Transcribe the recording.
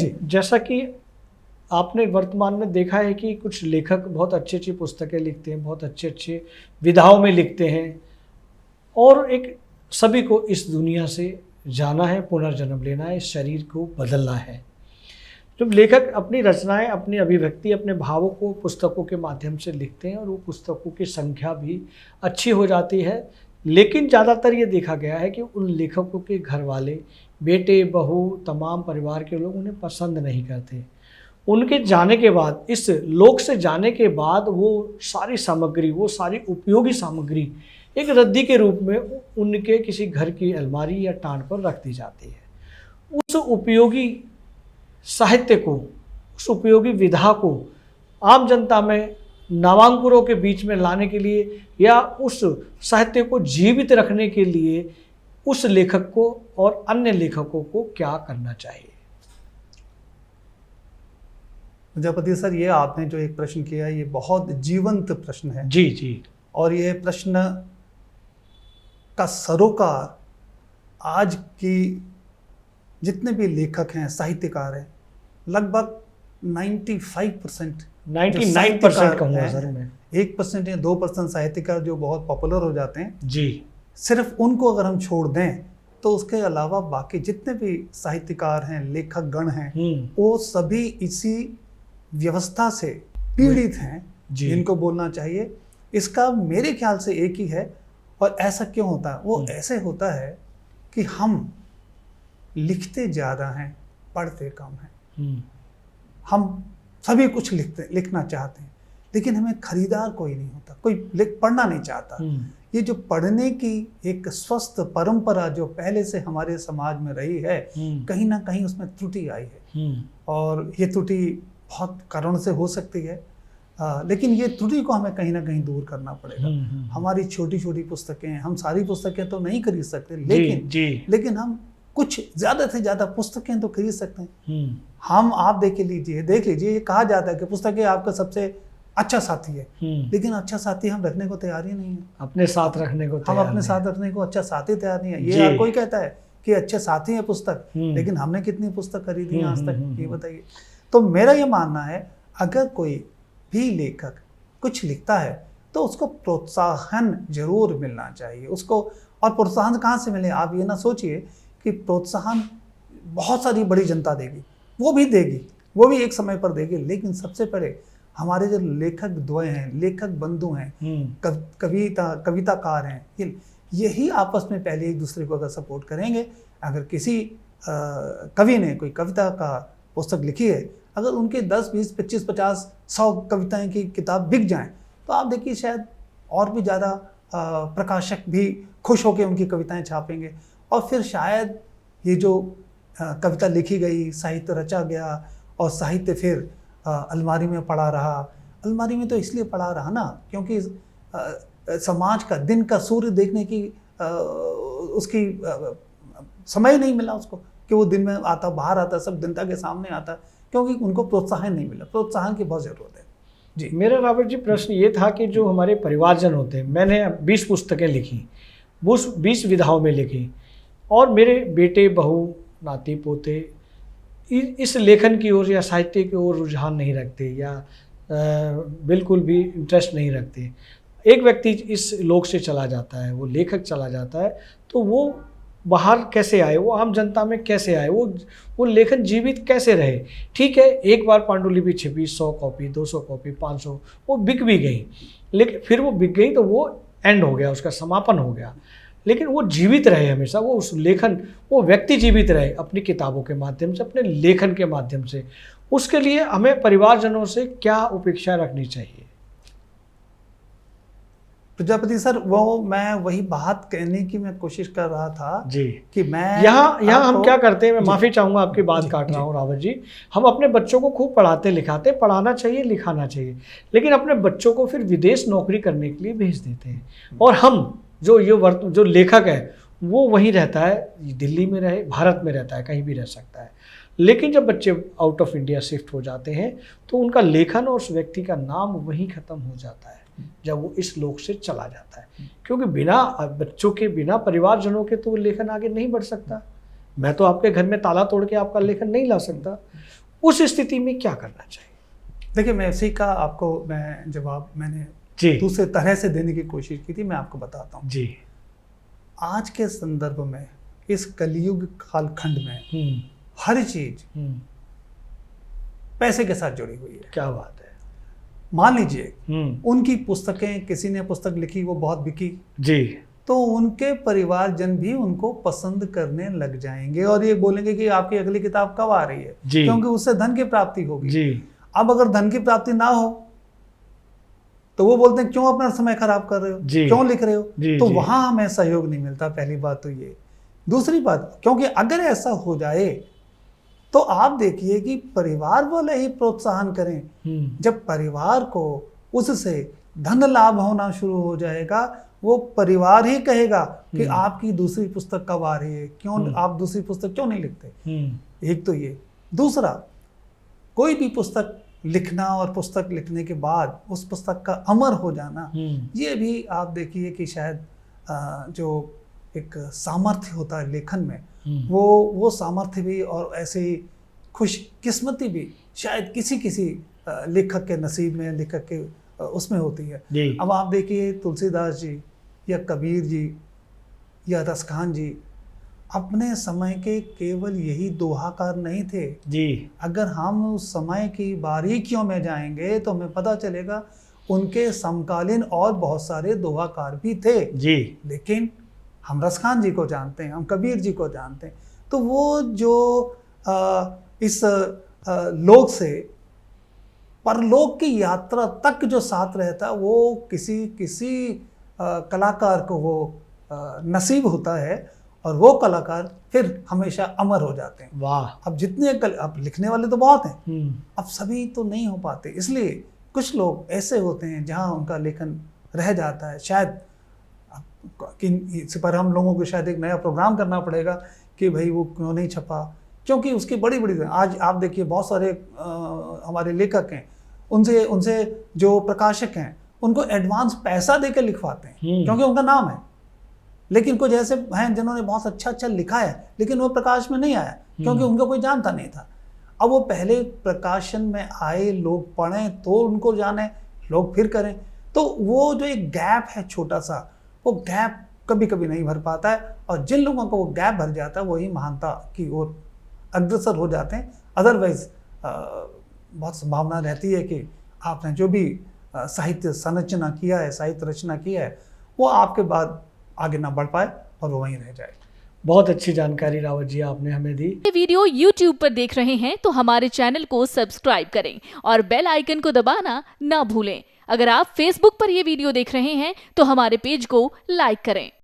जी। जैसा कि आपने वर्तमान में देखा है कि कुछ लेखक बहुत अच्छी अच्छी पुस्तकें लिखते हैं, बहुत अच्छे अच्छे विधाओं में लिखते हैं, और एक सभी को इस दुनिया से जाना है, पुनर्जन्म लेना है, इस शरीर को बदलना है। जब लेखक अपनी रचनाएं, अपनी अभिव्यक्ति, अपने भावों को पुस्तकों के माध्यम से लिखते हैं और वो पुस्तकों की संख्या भी अच्छी हो जाती है, लेकिन ज़्यादातर ये देखा गया है कि उन लेखकों के घर वाले, बेटे, बहू, तमाम परिवार के लोग उन्हें पसंद नहीं करते। उनके जाने के बाद, इस लोक से जाने के बाद, वो सारी सामग्री, वो सारी उपयोगी सामग्री एक रद्दी के रूप में उनके किसी घर की अलमारी या टांड पर रख दी जाती है। उस उपयोगी साहित्य को, उस उपयोगी विधा को आम जनता में नवांकुरों के बीच में लाने के लिए या उस साहित्य को जीवित रखने के लिए उस लेखक को और अन्य लेखकों को क्या करना चाहिए? प्रजापति सर, ये आपने जो एक प्रश्न किया है, ये बहुत जीवंत प्रश्न है। जी जी। और ये प्रश्न का सरोकार आज की जितने भी लेखक हैं, साहित्यकार हैं, लगभग 95% 99% कहूँगा सर मैं। 1% या 2% साहित्यकार जो बहुत पॉपुलर हो जाते हैं जी, सिर्फ उनको अगर हम छोड़ दें तो उसके अलावा बाकी जितने भी साहित्यकार हैं, लेखक गण हैं, वो सभी इसी व्यवस्था से पीड़ित हैं, जिनको बोलना चाहिए। इसका मेरे ख्याल से एक ही है, और ऐसा क्यों होता है? वो ऐसे होता है कि हम लिखते ज़्यादा हैं, पढ़ते कम हैं। हम सभी कुछ लिखना चाहते हैं, लेकिन हमें खरीदार कोई नहीं होता, कोई पढ़ना नहीं चाहता। ये जो पढ़ने की एक स्वस्थ परंपरा जो पहले से हमारे समाज में रही है, कहीं ना कहीं उसमें त्रुटि आई है, और ये त्रुटि बहुत कारण से हो सकती है, लेकिन ये त्रुटि को हमें कहीं ना कहीं दूर करना पड़ेगा। हमारी छोटी छोटी पुस्तकें, हम सारी पुस्तकें तो नहीं खरीद सकते, लेकिन हम कुछ ज़्यादा से ज़्यादा पुस्तकें तो खरीद सकते हैं। आप देख लीजिए, ये कहा जाता है कि पुस्तकें आपका सबसे अच्छा साथी है, लेकिन अच्छा साथी हम रखने को तैयार ही नहीं है। अपने साथ रखने को हम अपने साथ रखने को अच्छा साथी तैयार नहीं है। ये हर कोई कहता है कि अच्छे साथी है पुस्तक, लेकिन हमने कितनी पुस्तक खरीदी है आज तक, ये बताइए। तो मेरा ये मानना है, अगर कोई भी लेखक कुछ लिखता है तो उसको प्रोत्साहन जरूर मिलना चाहिए उसको। और प्रोत्साहन कहाँ से मिले? आप ये ना सोचिए कि प्रोत्साहन बहुत सारी बड़ी जनता देगी, वो भी देगी, वो भी एक समय पर देगी, लेकिन सबसे पहले हमारे जो लेखक द्वय हैं, लेखक बंधु हैं, कविताकार हैं, यही आपस में पहले एक दूसरे को अगर सपोर्ट करेंगे। अगर किसी कवि ने कोई कविता का पुस्तक लिखी है, अगर उनके 10, 20, 25, 50, 100 कविताएं की किताब बिक जाएं, तो आप देखिए शायद और भी ज़्यादा प्रकाशक भी खुश होकर उनकी कविताएं छापेंगे, और फिर शायद ये जो कविता लिखी गई, साहित्य रचा गया, और साहित्य फिर अलमारी में पड़ा रहा। अलमारी में तो इसलिए पड़ा रहा ना, क्योंकि समाज का दिन का सूर्य देखने की उसकी समय नहीं मिला उसको, कि वो दिन में आता, बाहर आता, सब जनता के सामने आता, क्योंकि उनको प्रोत्साहन नहीं मिला। प्रोत्साहन की बहुत ज़रूरत है। जी, मेरा रॉबर्ट जी प्रश्न ये था कि जो हमारे परिवारजन होते हैं, मैंने 20 पुस्तकें लिखी, 20 विधाओं में लिखी, और मेरे बेटे, बहू, नाती पोते इस लेखन की ओर या साहित्य की ओर रुझान नहीं रखते, या बिल्कुल भी इंटरेस्ट नहीं रखते। एक व्यक्ति इस लोक से चला जाता है, वो लेखक चला जाता है, तो वो बाहर कैसे आए, वो आम जनता में कैसे आए, वो लेखन जीवित कैसे रहे? ठीक है, एक बार पांडुलिपि छिपी, 100 कॉपी, 200 कॉपी, 500, वो बिक भी गई, लेकिन फिर वो बिक गई तो वो एंड हो गया, उसका समापन हो गया। लेकिन वो जीवित रहे हमेशा, वो उस लेखन, वो व्यक्ति जीवित रहे अपनी किताबों के माध्यम से, अपने लेखन के माध्यम से। उसके लिए हमें परिवारजनों से क्या अपेक्षा रखनी चाहिए? प्रजापति सर, मैं वही बात कहने की मैं कोशिश कर रहा था जी, कि मैं यहाँ हम क्या करते हैं, मैं माफ़ी चाहूँगा आपकी बात काट रहा हूँ रावत जी। हम अपने बच्चों को खूब पढ़ाते लिखाते, पढ़ाना चाहिए, लिखाना चाहिए, लेकिन अपने बच्चों को फिर विदेश नौकरी करने के लिए भेज देते हैं, और हम जो लेखक है वो वहीं रहता है, दिल्ली में रहे, भारत में रहता है, कहीं भी रह सकता है। लेकिन जब बच्चे आउट ऑफ इंडिया शिफ्ट हो जाते हैं तो उनका लेखन और उस व्यक्ति का नाम वहीं ख़त्म हो जाता है जब वो इस लोक से चला जाता है, क्योंकि बिना बच्चों के, बिना परिवारजनों के तो वो लेखन आगे नहीं बढ़ सकता। मैं तो आपके घर में ताला तोड़ के आपका लेखन नहीं ला सकता। उस स्थिति में क्या करना चाहिए? देखिए, मैं इसी का आपको मैं जवाब मैंने जी दूसरे तरह से देने की कोशिश की थी, मैं आपको बताता हूँ। जी। आज के संदर्भ में, इस कलयुग कालखंड में हर चीज पैसे के साथ जुड़ी हुई है। क्या बात है। मान लीजिए उनकी पुस्तकें, किसी ने पुस्तक लिखी, वो बहुत बिकी जी, तो उनके परिवारजन भी उनको पसंद करने लग जाएंगे और ये बोलेंगे कि आपकी अगली किताब कब आ रही है, जी। क्योंकि उससे धन की प्राप्ति होगी। जी। अब अगर धन की प्राप्ति ना हो तो वो बोलते हैं क्यों अपना समय खराब कर रहे हो, जी। क्यों लिख रहे हो, जी, तो जी। वहां हमें सहयोग नहीं मिलता। पहली बात तो ये। दूसरी बात, क्योंकि अगर ऐसा हो जाए तो आप देखिए कि परिवार वाले ही प्रोत्साहन करें। जब परिवार को उससे धन लाभ होना शुरू हो जाएगा, वो परिवार ही कहेगा कि आपकी दूसरी पुस्तक कब आ रही है, क्यों आप दूसरी पुस्तक क्यों नहीं लिखते। एक तो ये। दूसरा, कोई भी पुस्तक लिखना और पुस्तक लिखने के बाद उस पुस्तक का अमर हो जाना, ये भी आप देखिए कि शायद जो एक सामर्थ्य होता है लेखन में, वो सामर्थ्य भी और ऐसे ही खुशकिस्मती भी शायद किसी लेखक के नसीब में, लेखक के उसमें होती है। अब आप देखिए तुलसीदास जी या कबीर जी या रसखान जी अपने समय के केवल यही दोहाकार नहीं थे जी। अगर हम उस समय की बारीकियों में जाएंगे तो हमें पता चलेगा उनके समकालीन और बहुत सारे दोहाकार भी थे जी। लेकिन हम रसखान जी को जानते हैं, हम कबीर जी को जानते हैं। तो वो जो इस लोक से परलोक की यात्रा तक जो साथ रहता है, वो किसी कलाकार को वो नसीब होता है और वो कलाकार फिर हमेशा अमर हो जाते हैं। वाह। अब अब लिखने वाले तो बहुत हैं, अब सभी तो नहीं हो पाते, इसलिए कुछ लोग ऐसे होते हैं जहां उनका लेखन रह जाता है। शायद इस पर हम लोगों को शायद एक नया प्रोग्राम करना पड़ेगा कि भाई वो क्यों नहीं छपा, क्योंकि उसकी बड़ी आज आप देखिए बहुत सारे हमारे लेखक हैं, उनसे जो प्रकाशक हैं उनको एडवांस पैसा देकर लिखवाते हैं क्योंकि उनका नाम है। लेकिन कुछ ऐसे हैं जिन्होंने बहुत अच्छा लिखा है लेकिन वो प्रकाश में नहीं आया क्योंकि उनका कोई जानता नहीं था। अब वो पहले प्रकाशन में आए, लोग पढ़ें तो उनको जाने, लोग फिर करें, तो वो जो एक गैप है छोटा सा, वो गैप कभी कभी नहीं भर पाता है और जिन लोगों को वो गैप भर जाता है वही महानता की ओर अग्रसर हो जाते हैं। अदरवाइज बहुत संभावना रहती है कि आपने जो भी साहित्य संरचना किया है, साहित्य रचना किया है, वो आपके बाद आगे ना बढ़ पाए और वो वहीं रह जाए। बहुत अच्छी जानकारी रावत जी आपने हमें दी। ये वीडियो YouTube पर देख रहे हैं तो हमारे चैनल को सब्सक्राइब करें और बेल आइकन को दबाना ना भूलें। अगर आप Facebook पर ये वीडियो देख रहे हैं तो हमारे पेज को लाइक करें।